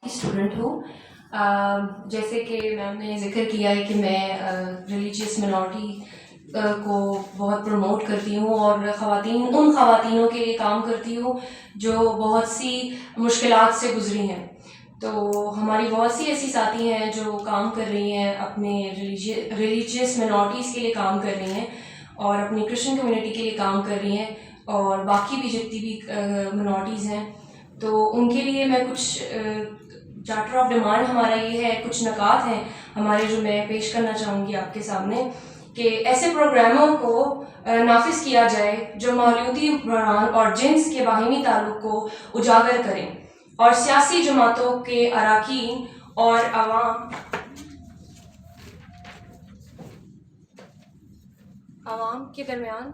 Student ہوں. جیسے کہ میم نے ذکر کیا ہے کہ میں ریلیجیس منورٹی کو بہت پروموٹ کرتی ہوں اور ان خواتینوں کے لیے کام کرتی ہوں جو بہت سی مشکلات سے گزری ہیں. تو ہماری بہت سی ایسی ساتھی ہیں جو کام کر رہی ہیں، اپنے ریلیجیس منورٹیز کے لیے کام کر رہی ہیں اور اپنی کرسچن کمیونٹی کے لیے کام کر رہی ہیں، اور باقی بھی جتنی بھی منورٹیز ہیں. تو ان کے لیے میں کچھ چارٹر آف ڈیمانڈ ہمارا یہ ہے، کچھ نکات ہیں ہمارے جو میں پیش کرنا چاہوں گی آپ کے سامنے، کہ ایسے پروگراموں کو نافذ کیا جائے جو مولودی بحران اور جنس کے باہمی تعلق کو اجاگر کریں، اور سیاسی جماعتوں کے اراکین اور عوام کے درمیان